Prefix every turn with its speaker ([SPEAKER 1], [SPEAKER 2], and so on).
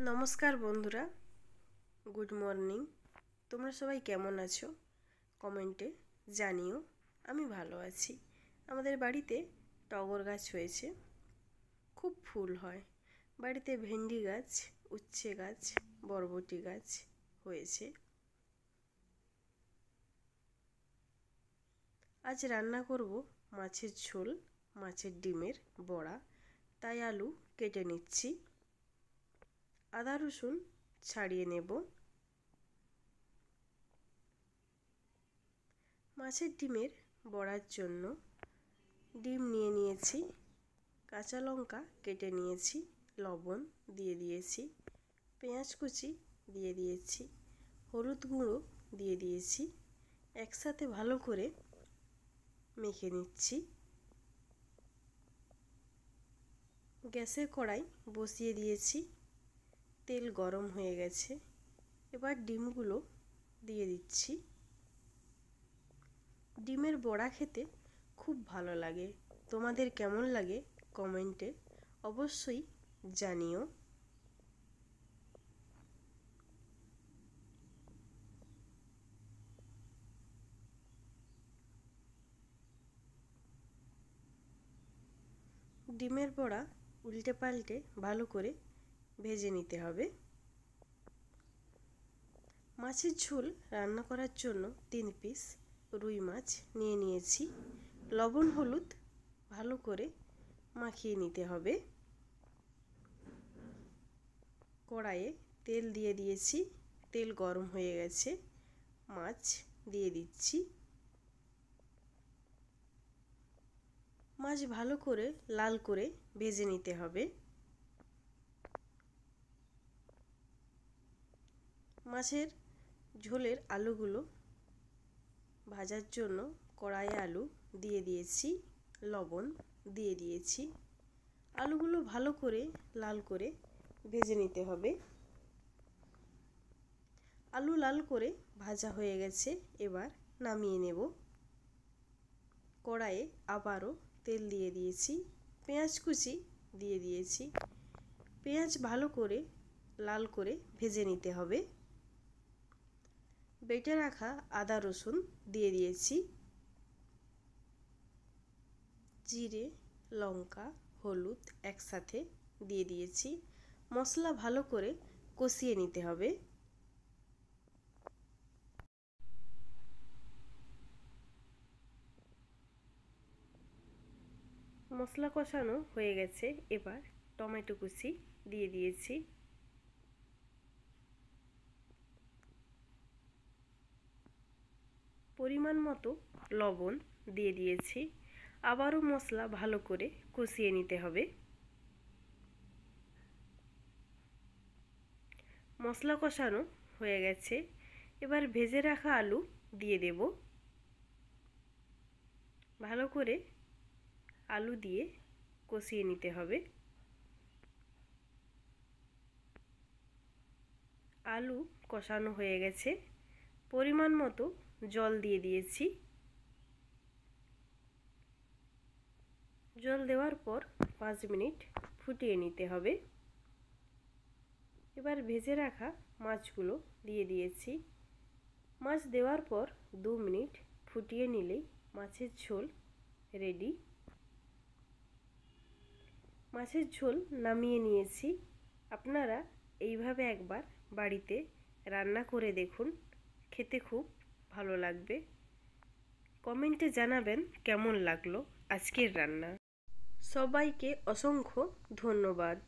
[SPEAKER 1] নমস্কার বন্ধুরা, good morning. তোমরা সবাই কেমন আছো কমেন্টে জানিও। আমি ভালো আছি। আমাদের বাড়িতে টগর গাছ হয়েছে, খুব ফুল হয়। বাড়িতে ভেন্ডি গাছ, উচ্ছে গাছ, বরবটি গাছ হয়েছে। আজ রান্না করব মাছের ঝোল, মাছের ডিমের বড়া। তাই আলু কেটে নিচ্ছি, আদা রসুন ছাড়িয়ে নেব। মাছের ডিমের বড়ার জন্য ডিম নিয়ে নিয়েছি, কাঁচা লঙ্কা কেটে নিয়েছি, লবণ দিয়ে দিয়েছি, পেঁয়াজ কুচি দিয়ে দিয়েছি, হলুদ গুঁড়ো দিয়ে দিয়েছি। একসাথে ভালো করে মেখে নিচ্ছি। গ্যাসে কড়াই বসিয়ে দিয়েছি, তেল গরম হয়ে গেছে। এবার ডিমগুলো দিয়ে দিচ্ছি। ডিমের বড়া খেতে খুব ভালো লাগে। তোমাদের কেমন লাগে কমেন্টে অবশ্যই জানিও। ডিমের বড়া উল্টে পাল্টে ভালো করে ভেজে নিতে হবে। মাছের ঝোল রান্না করার জন্য 3 পিস রুই মাছ নিয়ে নিয়েছি। লবণ হলুদ ভালো করে মাখিয়ে নিতে হবে। কড়াইয়ে তেল দিয়ে দিয়েছি, তেল গরম হয়ে গেছে। মাছ দিয়ে দিচ্ছি। মাছ ভালো করে লাল করে ভেজে নিতে হবে। মাছের ঝোলের আলুগুলো ভাজার জন্য কড়াইয়ে আলু দিয়ে দিয়েছি, লবণ দিয়ে দিয়েছি। আলুগুলো ভালো করে লাল করে ভেজে নিতে হবে। আলু লাল করে ভাজা হয়ে গেছে, এবার নামিয়ে নেব। কড়াইয়ে আবারও তেল দিয়ে দিয়েছি, পেঁয়াজ কুচি দিয়ে দিয়েছি। পেঁয়াজ ভালো করে লাল করে ভেজে নিতে হবে। বেটে রাখা আদা রসুন দিয়ে দিয়েছি। জিরে লঙ্কা হলুদ একসাথে দিয়ে দিয়েছি। মশলা ভালো করে কষিয়ে নিতে হবে। মশলা কষানো হয়ে গেছে, এবার টমেটো কুচি দিয়ে দিয়েছি। পরিমাণ মতো লবণ দিয়ে দিয়েছি। আবারও মশলা ভালো করে কষিয়ে নিতে হবে। মশলা কষানো হয়ে গেছে, এবার ভেজে রাখা আলু দিয়ে দেব। ভালো করে আলু দিয়ে কষিয়ে নিতে হবে। আলু কষানো হয়ে গেছে, পরিমাণ মতো জল দিয়ে দিয়েছি। জল দেওয়ার পর 5 মিনিট ফুটিয়ে নিতে হবে। এবার ভেজে রাখা মাছগুলো দিয়ে দিয়েছি। মাছ দেওয়ার পর 2 মিনিট ফুটিয়ে নিলেই মাছের ঝোল রেডি। মাছের ঝোল নামিয়ে নিয়েছি। আপনারা এইভাবে একবার বাড়িতে রান্না করে দেখুন, খেতে খুব ভালো লাগবে। কমেন্টে জানাবেন কেমন লাগলো আজকের রান্না। সবাইকে অসংখ্য ধন্যবাদ।